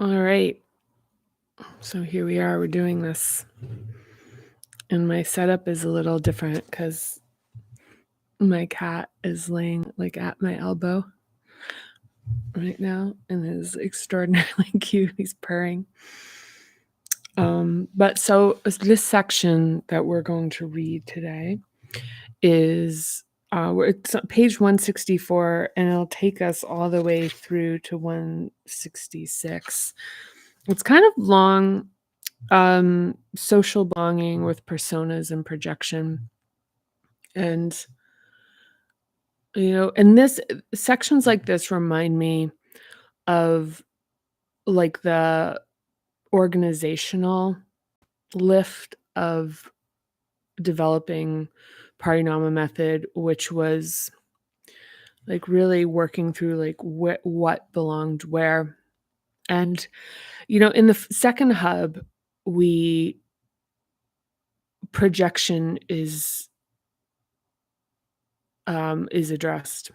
All right. So here we are. We're doing this. And my setup is a little different because my cat is laying like at my elbow right now and is extraordinarily cute. He's purring. But so this section that we're going to read today is it's on page 164, and it'll take us all the way through to 166. It's kind of long. Social belonging with personas and projection. And, and this sections like this remind me of like the organizational lift of developing Parinama method, which was like really working through like what belonged where. And, in the second hub, we projection is addressed.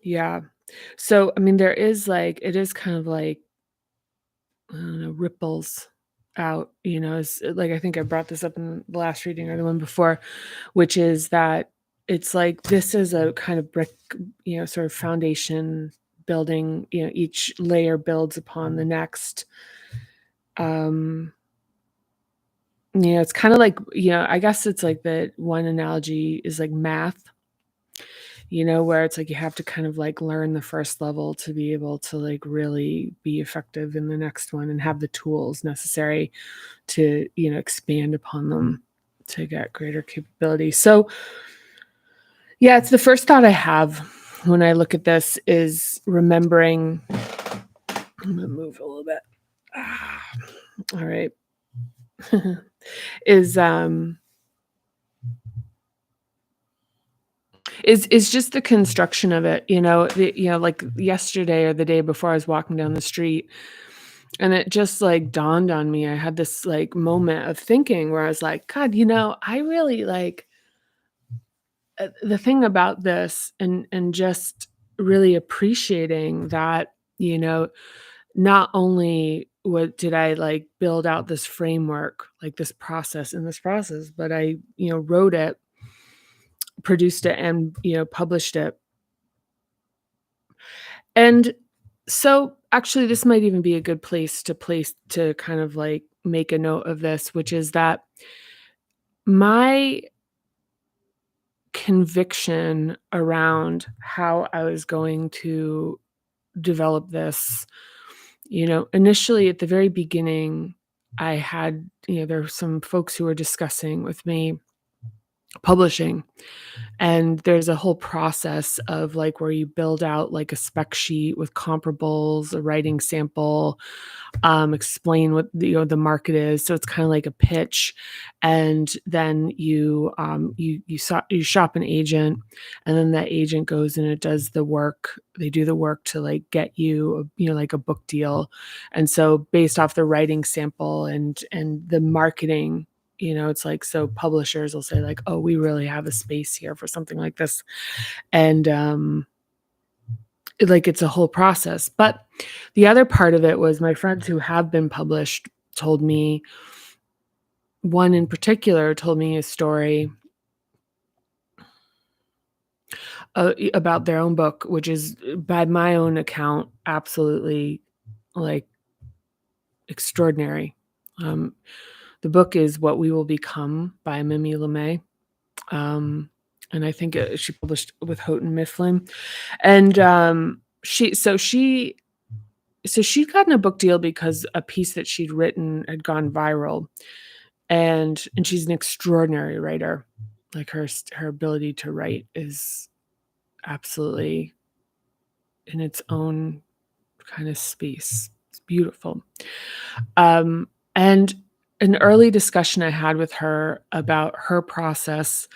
Yeah. So, I mean, it is kind of like, I don't know, ripples out, it's like, I think I brought this up in the last reading or the one before, which is that it's like this is a kind of brick, sort of foundation building, each layer builds upon the next. It's kind of like, I guess it's like the one analogy is like math, where it's like you have to kind of like learn the first level to be able to like really be effective in the next one and have the tools necessary to, expand upon them to get greater capability. So, yeah, it's the first thought I have when I look at this is remembering. I'm gonna move a little bit. All right. Is just the construction of it, like yesterday or the day before I was walking down the street and it just like dawned on me. I had this like moment of thinking where I was like, God, I really like the thing about this and just really appreciating that, not only what did I like build out this framework, like this process, but I, wrote it, produced it, and, published it. And so actually this might even be a good place to kind of like make a note of this, which is that my conviction around how I was going to develop this, initially at the very beginning, I had, there were some folks who were discussing with me publishing. And there's a whole process of like where you build out like a spec sheet with comparables, a writing sample, explain what the market is. So it's kind of like a pitch, and then you shop an agent, and then that agent goes and it does the work. They do the work to like get you, like a book deal, and so based off the writing sample and the marketing. It's like, so publishers will say like, oh, we really have a space here for something like this. And like it's a whole process. But the other part of it was my friends who have been published told me, one in particular told me a story about their own book, which is by my own account, absolutely like extraordinary. The book is What We Will Become by Mimi LeMay. And I think she published with Houghton Mifflin. And she'd gotten a book deal because a piece that she'd written had gone viral. And she's an extraordinary writer. Like her ability to write is absolutely in its own kind of space. It's beautiful. And an early discussion I had with her about her process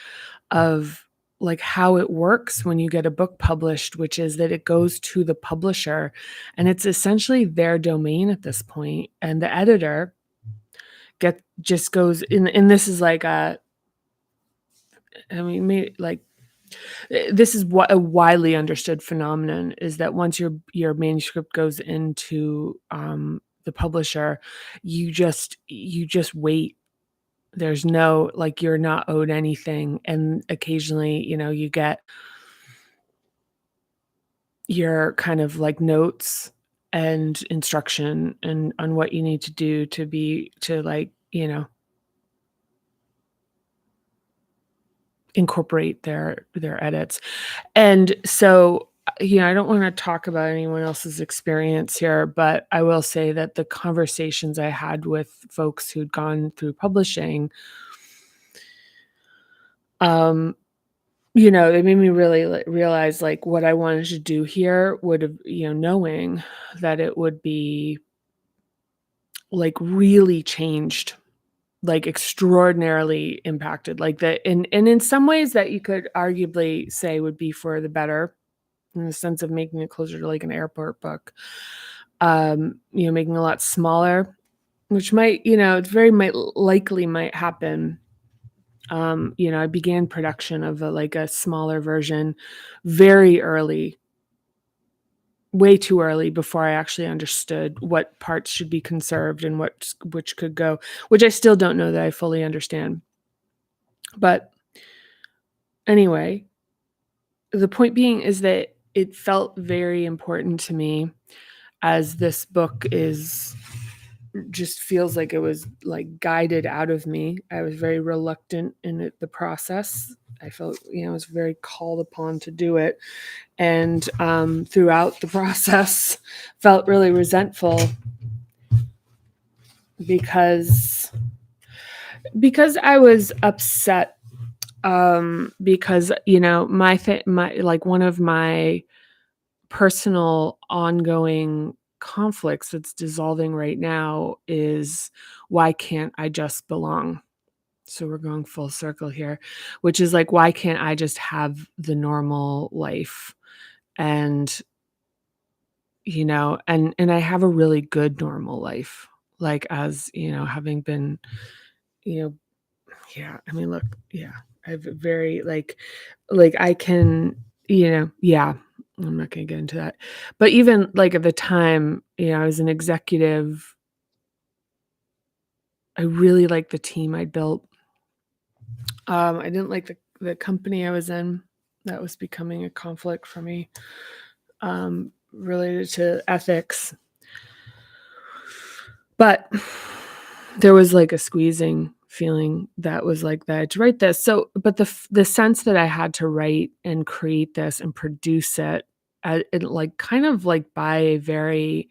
of like how it works when you get a book published, which is that it goes to the publisher and it's essentially their domain at this point, and the editor just goes in. And this is like maybe like This is what a widely understood phenomenon is that once your manuscript goes into, the publisher, you just wait. There's no like, you're not owed anything, and occasionally, you get your kind of, like, notes and instruction and on what you need to do to, like, incorporate their edits. And so, I don't wanna talk about anyone else's experience here, but I will say that the conversations I had with folks who'd gone through publishing, um, they made me really, realize, like, what I wanted to do here would have knowing that it would be, like, really changed, like, extraordinarily impacted, like, and in some ways that you could arguably say would be for the better, in the sense of making it closer to, like, an airport book, making it a lot smaller, which might, it very might likely might happen. I began production of a smaller version very early, way too early before I actually understood what parts should be conserved and which could go, which I still don't know that I fully understand. But anyway, the point being is that it felt very important to me, as this book is just feels like it was, like, guided out of me. I was very reluctant in the process. I felt, I was very called upon to do it, and, throughout the process, felt really resentful because I was upset, because, my like, one of my personal ongoing conflicts that's dissolving right now is, why can't I just belong? So we're going full circle here, which is like, why can't I just have the normal life? And, and I have a really good normal life. Like, as, having been, you know, yeah, I mean, look, yeah, I've very like I can, yeah, I'm not gonna get into that. But even like at the time, I was an executive. I really liked the team I built. I didn't like the company I was in. That was becoming a conflict for me, related to ethics. But there was like a squeezing feeling that was like that I had to write this. So, but the sense that I had to write and create this and produce it, it like kind of like by a very,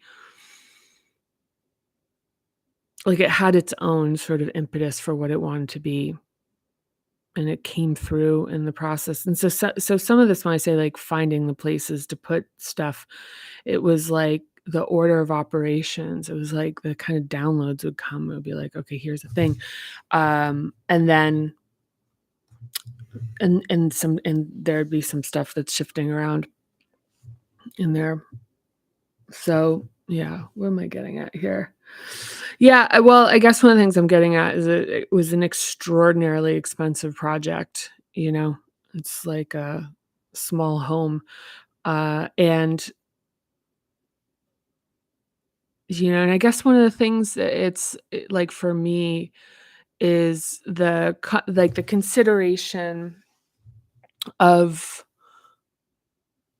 like, it had its own sort of impetus for what it wanted to be, and it came through in the process. And so some of this, when I say like finding the places to put stuff, it was like the order of operations. It was like the kind of downloads would come. It would be like, okay, here's the thing, and then and there'd be some stuff that's shifting around in there. So yeah, what am I getting at here? Yeah, well, I guess one of the things I'm getting at is it was an extraordinarily expensive project, It's like a small home, and, and I guess one of the things that like, for me is the consideration of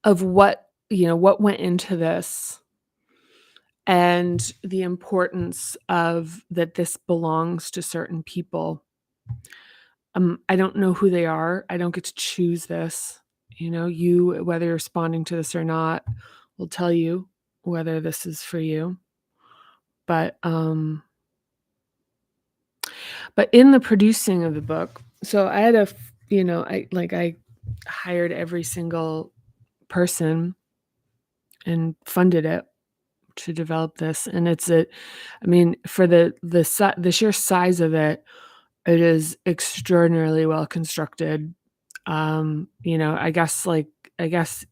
what went into this, and the importance of that this belongs to certain people. I don't know who they are. I don't get to choose this. You, whether you're responding to this or not, will tell you whether this is for you. But in the producing of the book, so I had I hired every single person and funded it to develop this, and I mean, for the sheer size of it, it is extraordinarily well constructed. I guess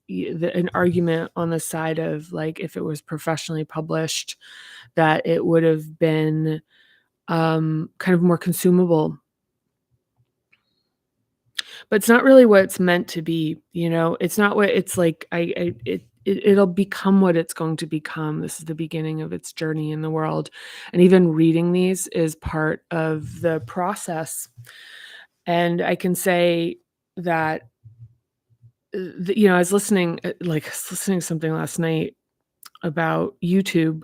an argument on the side of like, if it was professionally published, that it would have been, kind of more consumable. but it's not really what it's meant to be, you know? It's not what it's like it'll become what it's going to become. This is the beginning of its journey in the world, and even reading these is part of the process, and I can say that, you know, I was listening, I was listening to something last night about YouTube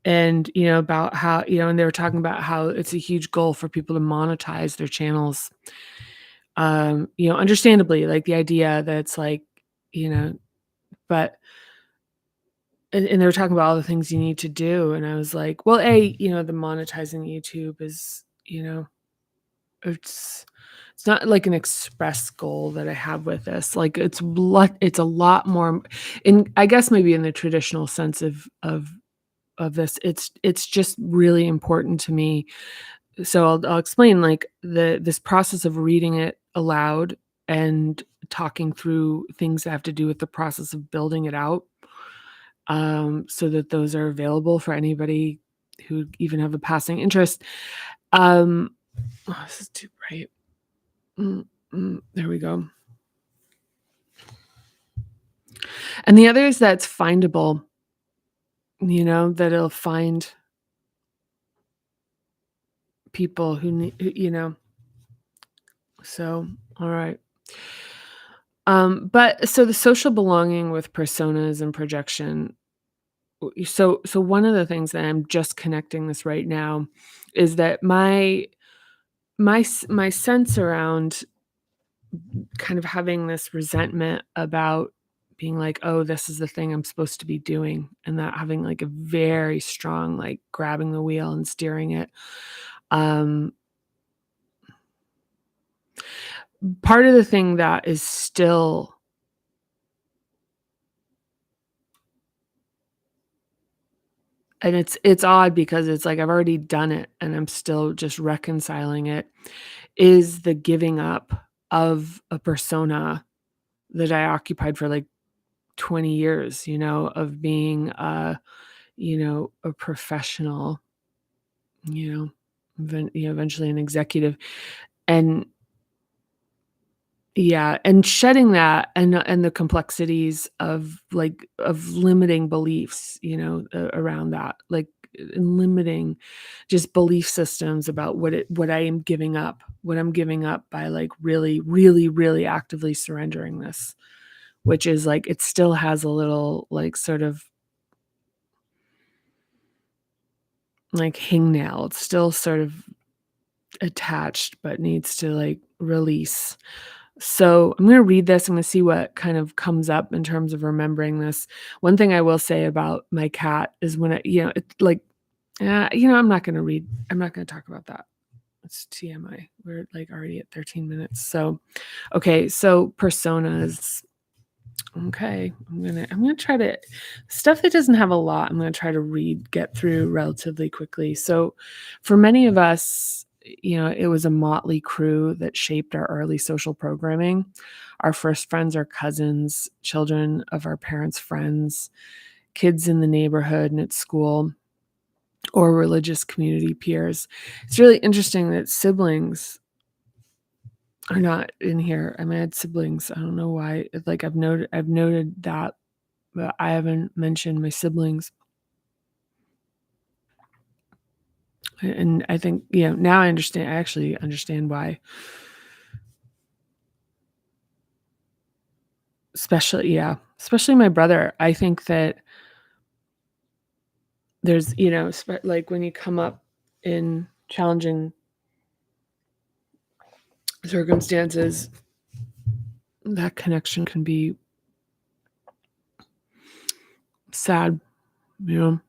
and, you know, about how, you know, and they were talking about how it's a huge goal for people to monetize their channels. You know, understandably, like the idea that it's like, you know, but and they were talking about all the things you need to do. And I was like, well, you know, the monetizing YouTube is, you know, it's it's not like an express goal that I have with this. Like it's a lot more in I guess maybe in the traditional sense of this. It's just really important to me. So I'll explain like this process of reading it aloud and talking through things that have to do with the process of building it out, so that those are available for anybody who even have a passing interest. Um, oh, this is too bright. There we go. And the other is that it's findable, you know, that it'll find people who need, you know. So, all right. But so the social belonging with personas and projection. So one of the things that I'm just connecting this right now is that my sense around kind of having this resentment about being like, oh, this is the thing I'm supposed to be doing, and that having like a very strong like grabbing the wheel and steering it. Um, Part of the thing that is still, and it's odd because it's like I've already done it and I'm still just reconciling it, is the giving up of a persona that I occupied for like 20 years, you know, of being you know, a professional, you know, eventually an executive. And yeah, and shedding that and the complexities of like of limiting beliefs, you know, around that, like and limiting just belief systems about what I am giving up, what I'm giving up by like really, really, really actively surrendering this, which is like it still has a little like sort of like hangnail. It's still sort of attached, but needs to like release. So I'm going to read this. I'm going to see what kind of comes up in terms of remembering this. One thing I will say about my cat is when it, you know, it's like, you know, I'm not going to talk about that. It's TMI. We're like already at 13 minutes. So, okay. So personas. Okay. I'm gonna try to stuff that doesn't have a lot, I'm gonna try to get through relatively quickly. So for many of us, you know, it was a motley crew that shaped our early social programming. Our first friends are cousins, children of our parents' friends, kids in the neighborhood and at school, or religious community peers. It's really interesting that siblings are not in here. I mean, I had siblings. I don't know why. Like I've noted that, but I haven't mentioned my siblings. And I think, you know, now I actually understand why. Especially, yeah, especially my brother. I think that there's, you know, like when you come up in challenging circumstances, that connection can be sad, you know.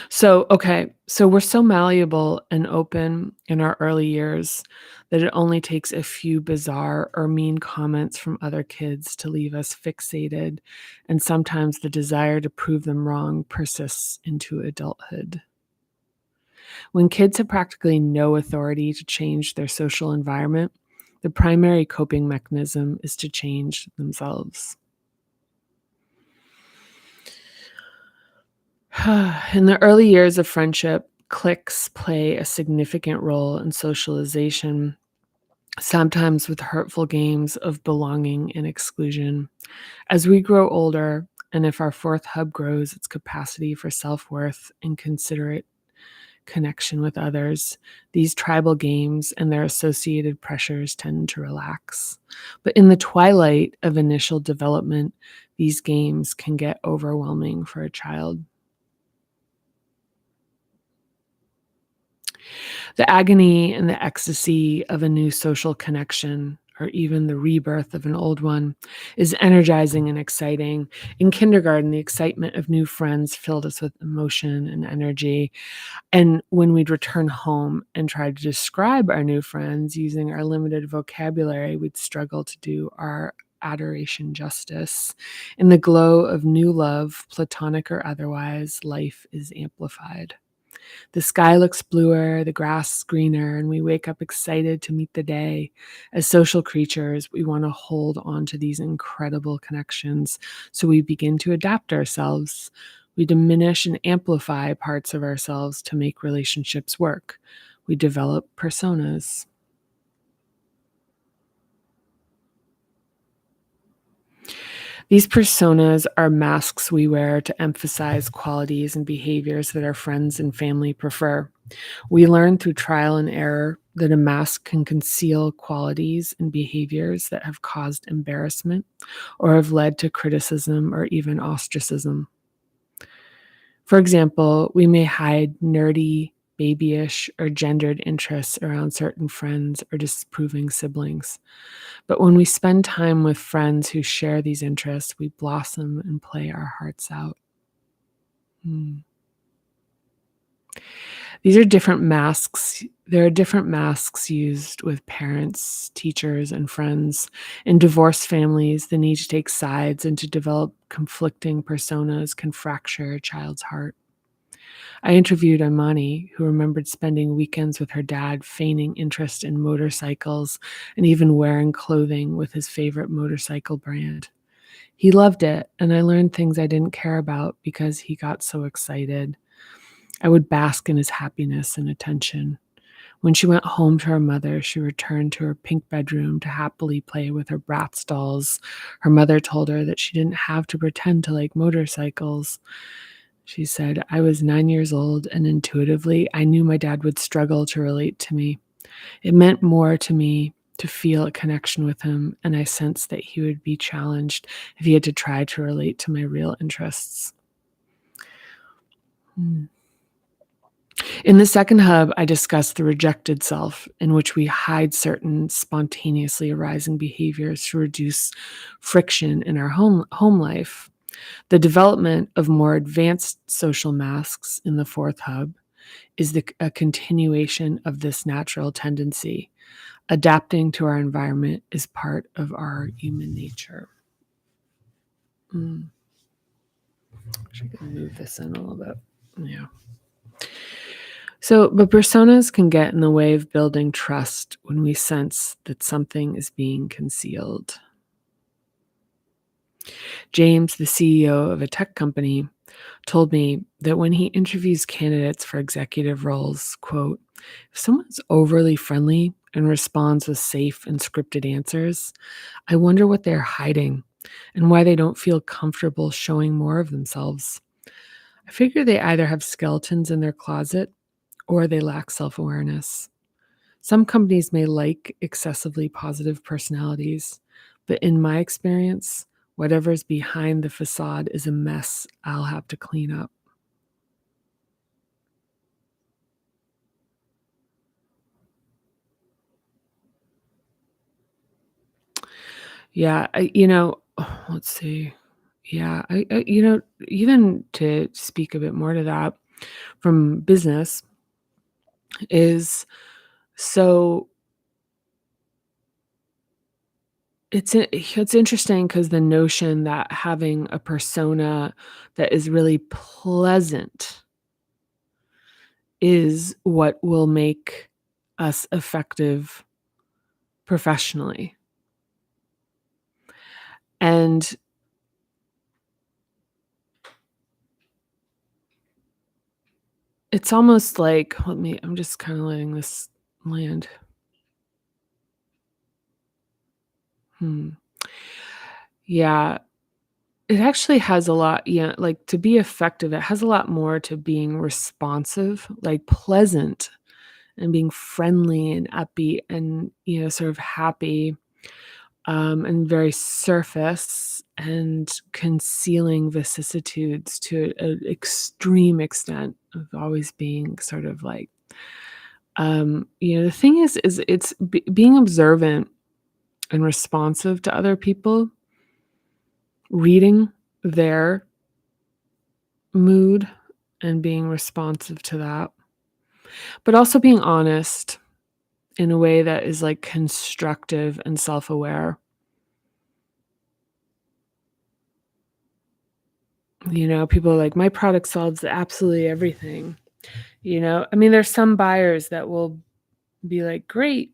So, okay, so we're so malleable and open in our early years that it only takes a few bizarre or mean comments from other kids to leave us fixated, and sometimes the desire to prove them wrong persists into adulthood. When kids have practically no authority to change their social environment, the primary coping mechanism is to change themselves. In the early years of friendship, cliques play a significant role in socialization. sometimes with hurtful games of belonging and exclusion. As we grow older, and if our fourth hub grows its capacity for self worth and considerate connection with others, these tribal games and their associated pressures tend to relax. But in the twilight of initial development, these games can get overwhelming for a child. The agony and the ecstasy of a new social connection, or even the rebirth of an old one, is energizing and exciting. In kindergarten, the excitement of new friends filled us with emotion and energy. And when we'd return home and try to describe our new friends using our limited vocabulary, we'd struggle to do our adoration justice. In the glow of new love, platonic or otherwise, life is amplified. The sky looks bluer, the grass greener, and we wake up excited to meet the day. As social creatures, we want to hold on to these incredible connections, so we begin to adapt ourselves. We diminish and amplify parts of ourselves to make relationships work. We develop personas. These personas are masks we wear to emphasize qualities and behaviors that our friends and family prefer. We learn through trial and error that a mask can conceal qualities and behaviors that have caused embarrassment or have led to criticism or even ostracism. For example, we may hide nerdy, babyish, or gendered interests around certain friends or disapproving siblings. But when we spend time with friends who share these interests, we blossom and play our hearts out. Hmm. These are different masks. There are different masks used with parents, teachers, and friends. In divorced families, the need to take sides and to develop conflicting personas can fracture a child's heart. I interviewed Imani, who remembered spending weekends with her dad, feigning interest in motorcycles and even wearing clothing with his favorite motorcycle brand. He loved it, and I learned things I didn't care about because he got so excited. I would bask in his happiness and attention. When she went home to her mother, she returned to her pink bedroom to happily play with her Bratz dolls. Her mother told her that she didn't have to pretend to like motorcycles. She said, I was 9 years old, and intuitively, I knew my dad would struggle to relate to me. It meant more to me to feel a connection with him, and I sensed that he would be challenged if he had to try to relate to my real interests. Hmm. In the second hub, I discussed the rejected self, in which we hide certain spontaneously arising behaviors to reduce friction in our home life. The development of more advanced social masks in the fourth hub is a continuation of this natural tendency. Adapting to our environment is part of our human nature. Mm. I can move this in a little bit. Yeah. So, but personas can get in the way of building trust when we sense that something is being concealed. James, the CEO of a tech company, told me that when he interviews candidates for executive roles, quote, if someone's overly friendly and responds with safe and scripted answers, I wonder what they're hiding and why they don't feel comfortable showing more of themselves. I figure they either have skeletons in their closet or they lack self awareness. Some companies may like excessively positive personalities, but in my experience, whatever's behind the facade is a mess I'll have to clean up. Yeah, let's see. Yeah, even to speak a bit more to that from business is so it's interesting because the notion that having a persona that is really pleasant is what will make us effective professionally. And it's almost like, I'm just kind of letting this land. Hmm. Yeah, it actually has a lot, yeah, like, to be effective, it has a lot more to being responsive, like, pleasant, and being friendly and upbeat and, sort of happy, and very surface and concealing vicissitudes to an extreme extent of always being sort of like, the thing is it's being observant and responsive to other people, reading their mood and being responsive to that, but also being honest in a way that is, like, constructive and self-aware. People are like, "My product solves absolutely everything." I mean, there's some buyers that will be like, "Great,"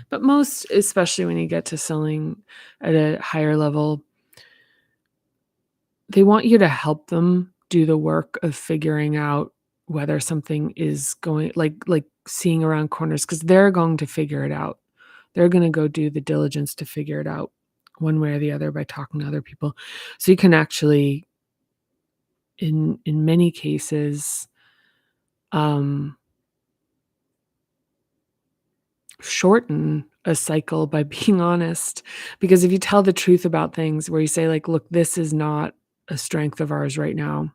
but most, especially when you get to selling at a higher level, they want you to help them do the work of figuring out whether something is going, like seeing around corners, because 'cause they're going to figure it out. They're gonna go do the diligence to figure it out one way or the other by talking to other people. So you can actually, in many cases, um, shorten a cycle by being honest, because if you tell the truth about things where you say, like, "Look, this is not a strength of ours right now.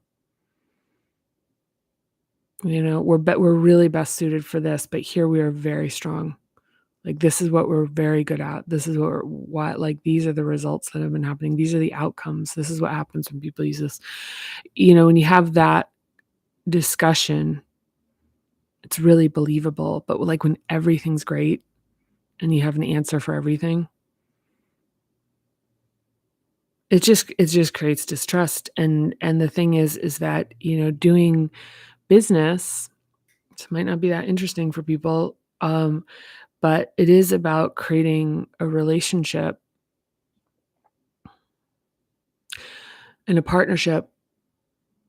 We're really best suited for this, but here we are very strong. Like, this is what we're very good at. This is like, these are the results that have been happening. These are the outcomes. This is what happens when people use this." When you have that discussion, it's really believable, but, like, when everything's great and you have an answer for everything, it just creates distrust, and the thing is that, doing business, this might not be that interesting for people, but it is about creating a relationship and a partnership.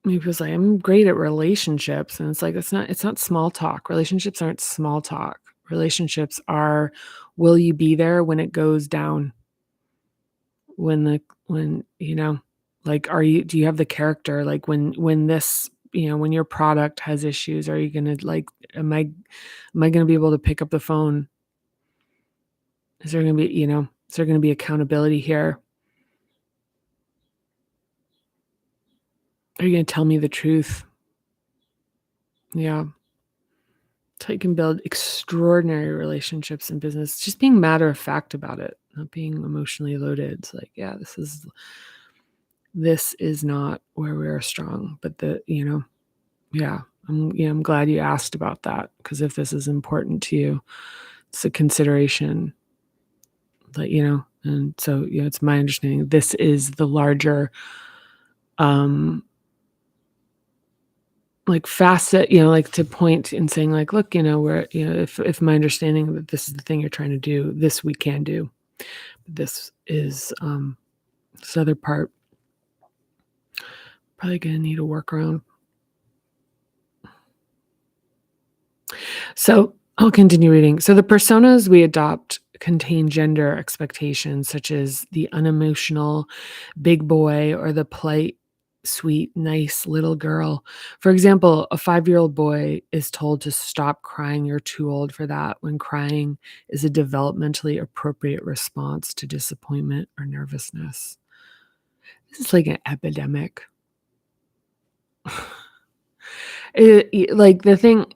People say, "I'm great at relationships," and it's like, it's not small talk. Relationships aren't small talk. Relationships are, will you be there when it goes down? When, like, do you have the character? Like, when your product has issues, are you gonna, like, am I gonna be able to pick up the phone? Is there gonna be accountability here? Are you gonna tell me the truth? Yeah. So you can build extraordinary relationships in business, just being matter of fact about it, not being emotionally loaded. It's like, yeah, this is not where we are strong, but yeah, I'm glad you asked about that, because if this is important to you, it's a consideration that, and so, it's my understanding this is the larger, um, like, facet, like, to point and saying, like, "Look, we're," if my understanding that this is the thing you're trying to do, this we can do. This is, this other part probably gonna need a workaround. So I'll continue reading. So the personas we adopt contain gender expectations such as the unemotional big boy or the polite, sweet, nice little girl. For example, a 5-year-old boy is told to stop crying. You're too old for that, when crying is a developmentally appropriate response to disappointment or nervousness. This is like an epidemic. Like, the thing,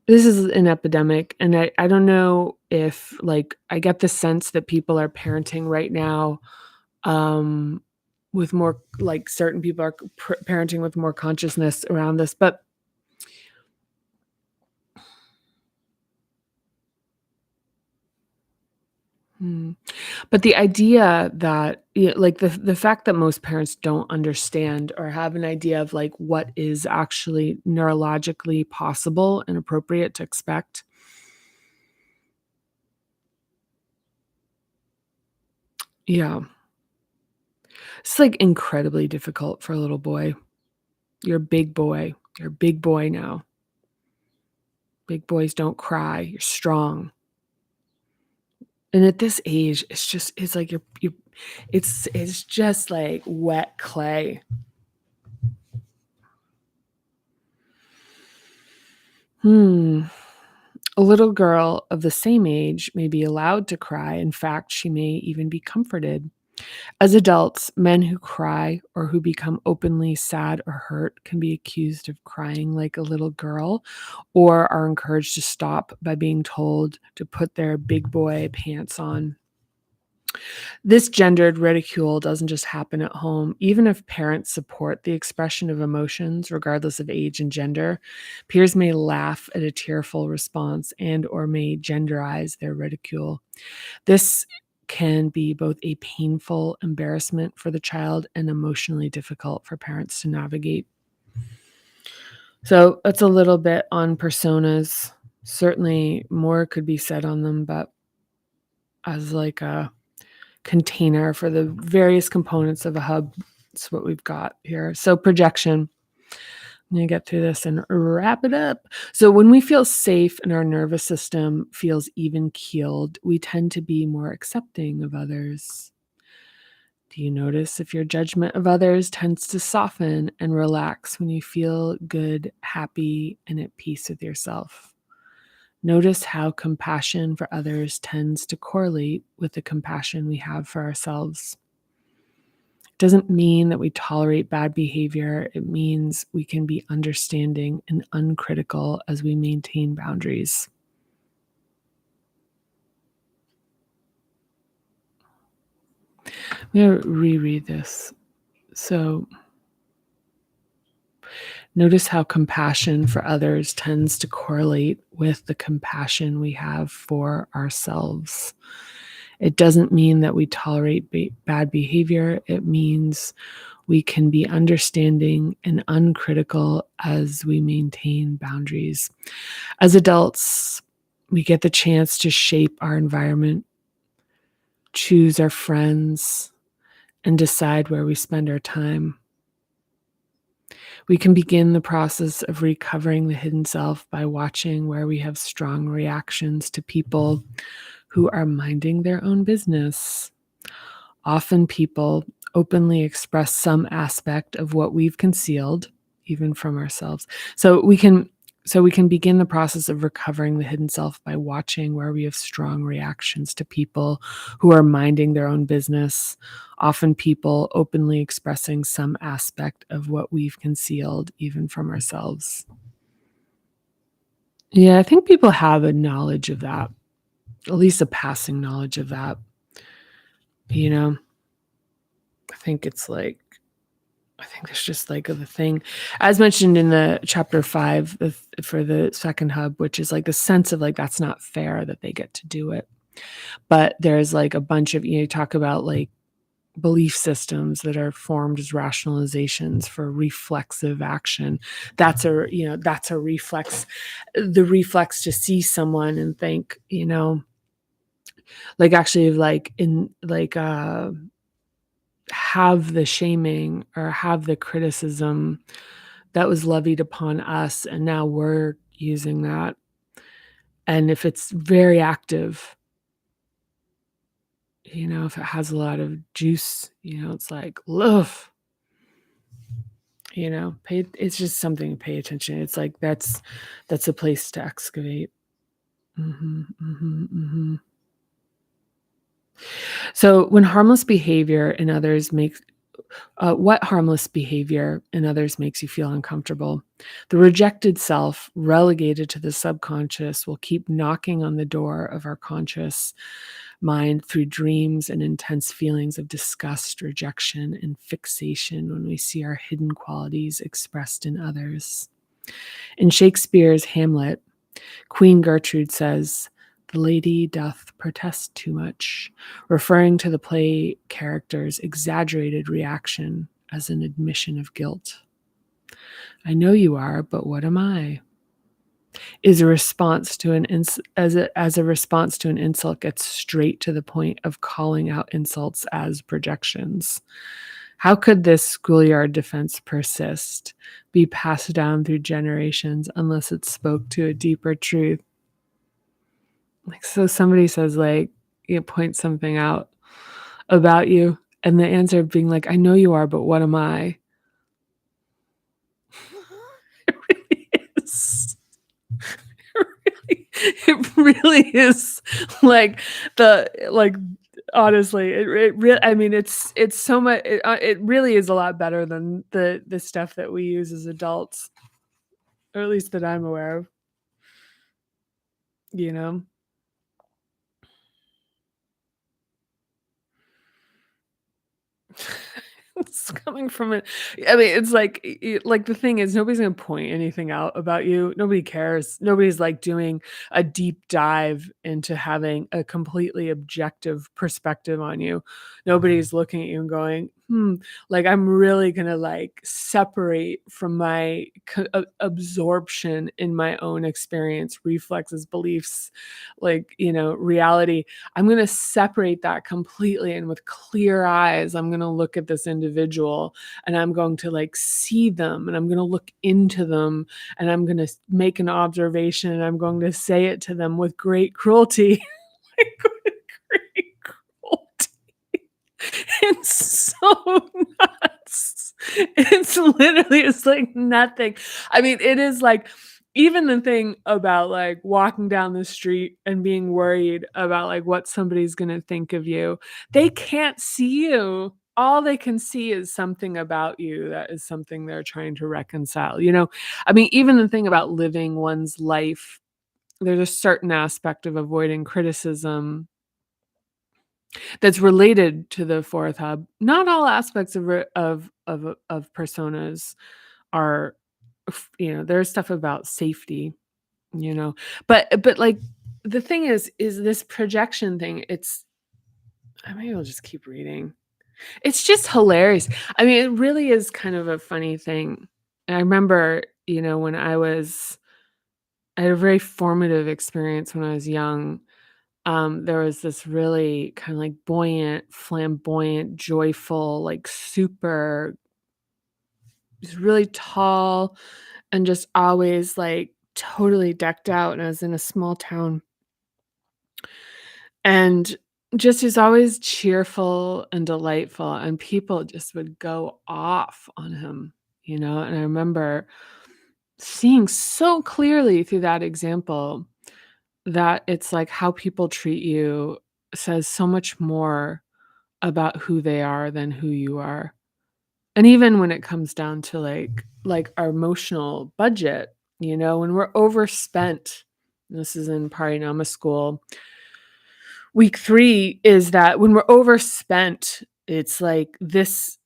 this is an epidemic, and I don't know if, like, I get the sense that people are parenting right now, um, with more, like, certain people are parenting with more consciousness around this, hmm, but the idea that, like, the fact that most parents don't understand or have an idea of, like, what is actually neurologically possible and appropriate to expect. Yeah. It's, like, incredibly difficult for a little boy. You're a big boy. You're a big boy now. Big boys don't cry. You're strong. And at this age, it's like it's just like wet clay. Hmm. A little girl of the same age may be allowed to cry. In fact, she may even be comforted. As adults, men who cry or who become openly sad or hurt can be accused of crying like a little girl or are encouraged to stop by being told to put their big boy pants on. This gendered ridicule doesn't just happen at home. Even if parents support the expression of emotions, regardless of age and gender, peers may laugh at a tearful response and or may genderize their ridicule. This can be both a painful embarrassment for the child and emotionally difficult for parents to navigate. So that's a little bit on personas. Certainly more could be said on them, but as like a container for the various components of a hub, that's what we've got here. So projection. I'm going to get through this and wrap it up. So when we feel safe and our nervous system feels even keeled, we tend to be more accepting of others. Do you notice if your judgment of others tends to soften and relax when you feel good, happy, and at peace with yourself? Notice how compassion for others tends to correlate with the compassion we have for ourselves. It doesn't mean that we tolerate bad behavior. It means we can be understanding and uncritical as we maintain boundaries. I'm going to reread this. So, notice how compassion for others tends to correlate with the compassion we have for ourselves. It doesn't mean that we tolerate bad behavior. It means we can be understanding and uncritical as we maintain boundaries. As adults, we get the chance to shape our environment, choose our friends, and decide where we spend our time. We can begin the process of recovering the hidden self by watching where we have strong reactions to people who are minding their own business. Often people openly express some aspect of what we've concealed, even from ourselves. So we can begin the process of recovering the hidden self by watching where we have strong reactions to people who are minding their own business, often people openly expressing some aspect of what we've concealed, even from ourselves. Yeah, I think people have a knowledge of that, at least a passing knowledge of that. You know, I think it's like, I think that's just like the thing, as mentioned in the chapter 5 for the second hub, which is like the sense of like that's not fair that they get to do it. But there's like a bunch of, you talk about like belief systems that are formed as rationalizations for reflexive action. That's a reflex, the reflex to see someone and think, like actually like in like have the shaming or have the criticism that was levied upon us, and now we're using that. And if it's very active, if it has a lot of juice, it's like, love, it's just something to pay attention. It's like that's a place to excavate. Hmm. So when harmless behavior in others makes what harmless behavior in others makes you feel uncomfortable? The rejected self, relegated to the subconscious, will keep knocking on the door of our conscious mind through dreams and intense feelings of disgust, rejection, and fixation when we see our hidden qualities expressed in others. In Shakespeare's Hamlet, Queen Gertrude says, "The lady doth protest too much," referring to the play character's exaggerated reaction as an admission of guilt. "I know you are, but what am I?" is a response to as a response to an insult gets straight to the point of calling out insults as projections. How could this schoolyard defense persist, be passed down through generations unless it spoke to a deeper truth? Like, so somebody says like, point something out about you, and the answer being like, "I know you are, but what am I?" It really is. It really is like like honestly, it really I mean, it's so much it really is a lot better than the stuff that we use as adults, or at least that I'm aware of, you know? It's coming from it. I mean, it's like like the thing is nobody's gonna point anything out about you. Nobody cares. Nobody's like doing a deep dive into having a completely objective perspective on you. Nobody's looking at you and going, like I'm really gonna like separate from my absorption in my own experience, reflexes, beliefs, like, reality. I'm going to separate that completely. And with clear eyes, I'm going to look at this individual and I'm going to like see them and I'm going to look into them and I'm going to make an observation and I'm going to say it to them with great cruelty. Like, with great cruelty. It's so nuts. It's like nothing. I mean, it is like even the thing about like walking down the street and being worried about like what somebody's gonna think of you. They can't see you. All they can see is something about you that is something they're trying to reconcile, you know? I mean, even the thing about living one's life, there's a certain aspect of avoiding criticism that's related to the fourth hub. Not all aspects of personas are, there's stuff about safety, you know, but like the thing is this projection thing. I maybe I'll just keep reading. It's just hilarious. I mean, it really is kind of a funny thing. I remember, when I had a very formative experience when I was young. There was this really kind of like buoyant, flamboyant, joyful, like super, just really tall and just always like totally decked out. And I was in a small town and just he's always cheerful and delightful. And people just would go off on him, And I remember seeing so clearly through that example that it's like how people treat you says so much more about who they are than who you are. And even when it comes down to like our emotional budget, when we're overspent, and this is in Parinama school, week 3 is that when we're overspent, it's like this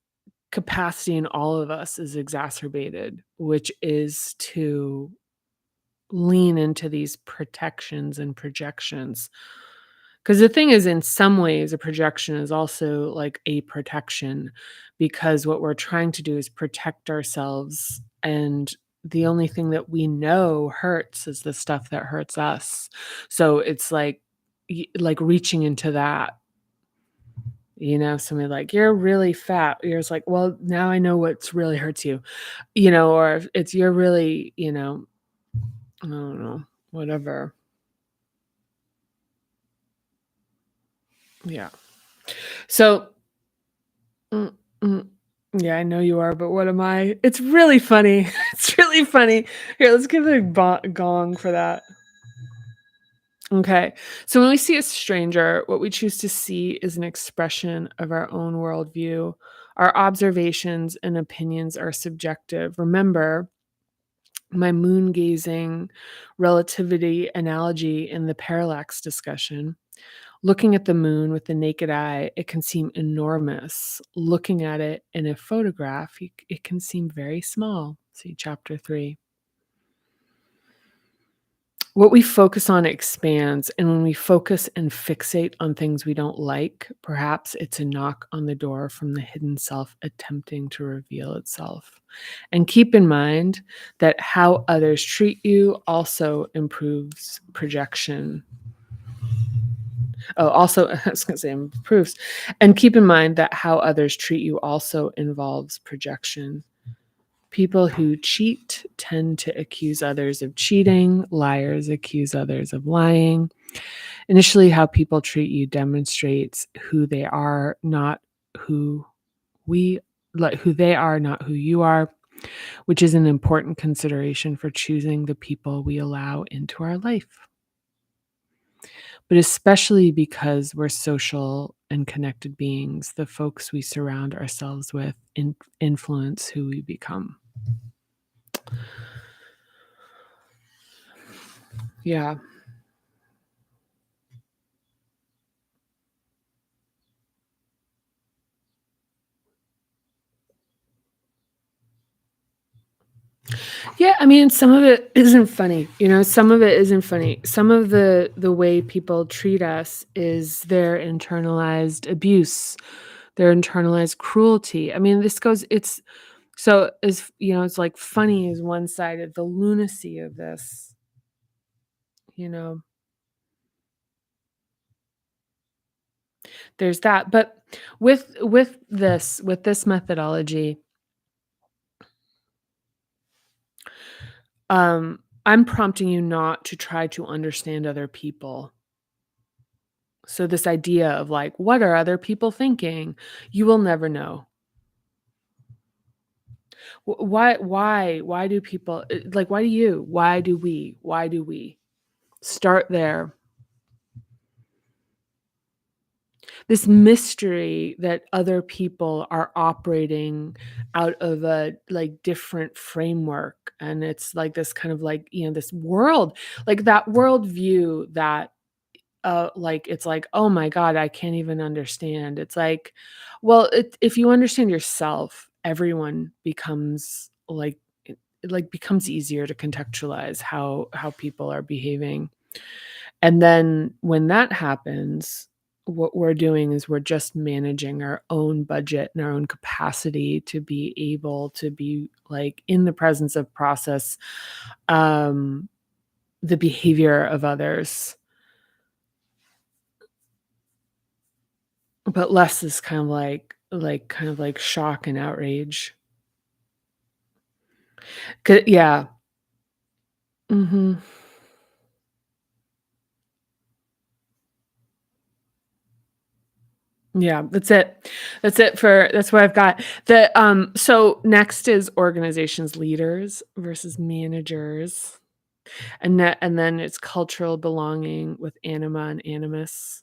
capacity in all of us is exacerbated, which is to lean into these protections and projections. Because the thing is, in some ways, a projection is also like a protection because what we're trying to do is protect ourselves. And the only thing that we know hurts is the stuff that hurts us. So it's like, like reaching into that, somebody like, you're really fat. You're just like, well, now I know what's really hurts you, or if it's you're really, I don't know, whatever. Yeah. So, mm, mm, yeah, I know you are, but what am I? It's really funny. It's really funny. Here, let's give a gong for that. Okay. So when we see a stranger, what we choose to see is an expression of our own worldview. Our observations and opinions are subjective. Remember my moon gazing relativity analogy in the parallax discussion. Looking at the moon with the naked eye, it can seem enormous. Looking at it in a photograph, it can seem very small. See chapter 3. What we focus on expands, and when we focus and fixate on things we don't like, perhaps it's a knock on the door from the hidden self attempting to reveal itself. And keep in mind that how others treat you also improves projection. Oh, also, I was going to say improves. And keep in mind that how others treat you also involves projection. People who cheat tend to accuse others of cheating. Liars accuse others of lying. Initially, how people treat you demonstrates who they are, not who we who they are, not who you are, which is an important consideration for choosing the people we allow into our life. But especially because we're social and connected beings, the folks we surround ourselves with influence who we become. Yeah. Yeah, I mean, some of it isn't funny, some of it isn't funny. Some of the way people treat us is their internalized abuse, their internalized cruelty. I mean, this goes it's so as it's like funny is one side of the lunacy of this, you know. There's that. But with this methodology, I'm prompting you not to try to understand other people. So this idea of like, what are other people thinking? You will never know. Why do people like, why do you? Why do we? Why do we? Start there. This mystery that other people are operating out of a like different framework, and it's like this kind of like, this world, like that world view that like, it's like, "Oh my god, I can't even understand." It's like, well, if you understand yourself, everyone becomes like it like becomes easier to contextualize how people are behaving. And then when that happens, what we're doing is we're just managing our own budget and our own capacity to be able to be like in the presence of process um the behavior of others. But less is kind of like shock and outrage. Yeah. Mhm. Yeah, that's it. That's what I've got. So next is organizations leaders versus managers, and then it's cultural belonging with anima and animus,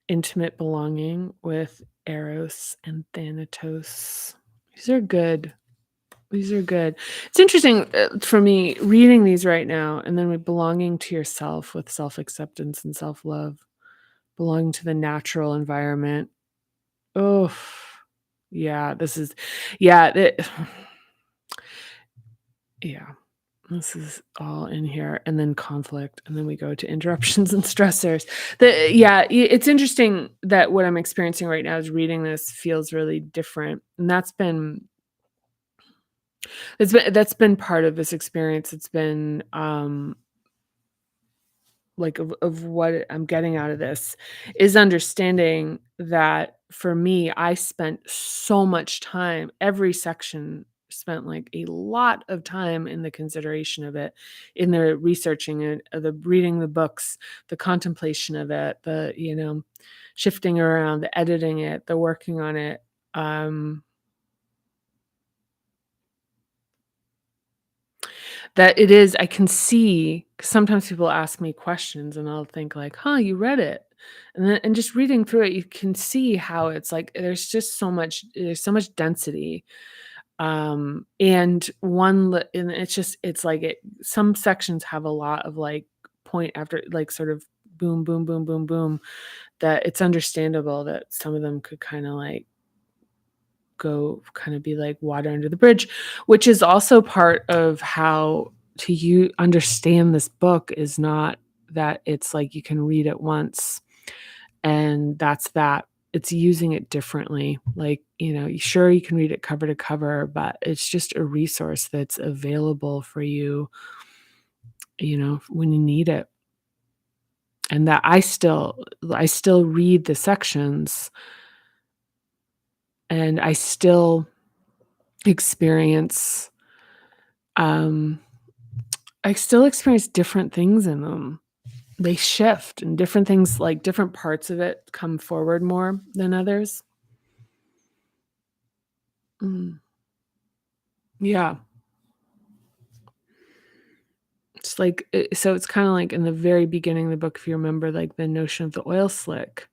intimate belonging with eros and thanatos. These are good. These are good. It's interesting, for me reading these right now, and then with belonging to yourself with self-acceptance and self-love, belonging to the natural environment. Oh, yeah, this is yeah, yeah, this is all in here, and then conflict, and then we go to interruptions and stressors. It's interesting that what I'm experiencing right now is reading this feels really different, and that's been part of this experience. It's been, like, of what I'm getting out of this is understanding that for me, I spent so much time every section spent, like, a lot of time in the consideration of it, in the researching it, the reading the books, the contemplation of it, shifting around, the editing it, the working on it, um that it is I can see 'cause sometimes people ask me questions and I'll think like, "Huh, you read it." And just reading through it, you can see how it's like there's so much density. And it's like some sections have a lot of like point after like sort of boom, boom, boom, boom, boom, that it's understandable that some of them could kind of like go kind of be like water under the bridge, which is also part of how to you understand this book is not that it's like you can read it once and that's that. It's using it differently. Like, sure you can read it cover to cover, but it's just a resource that's available for you, when you need it. And that I still read the sections and I still experience um I still experience different things in them. They shift and different things, like, different parts of it come forward more than others. Mm, yeah. It's like, so it's kinda like in the very beginning of the book, if you remember, like, the notion of the oil slick,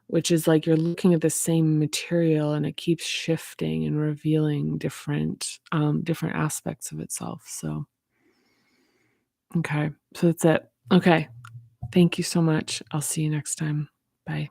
which is like you're looking at the same material and it keeps shifting and revealing different aspects of itself, so okay. So that's it. Okay. Thank you so much. I'll see you next time. Bye.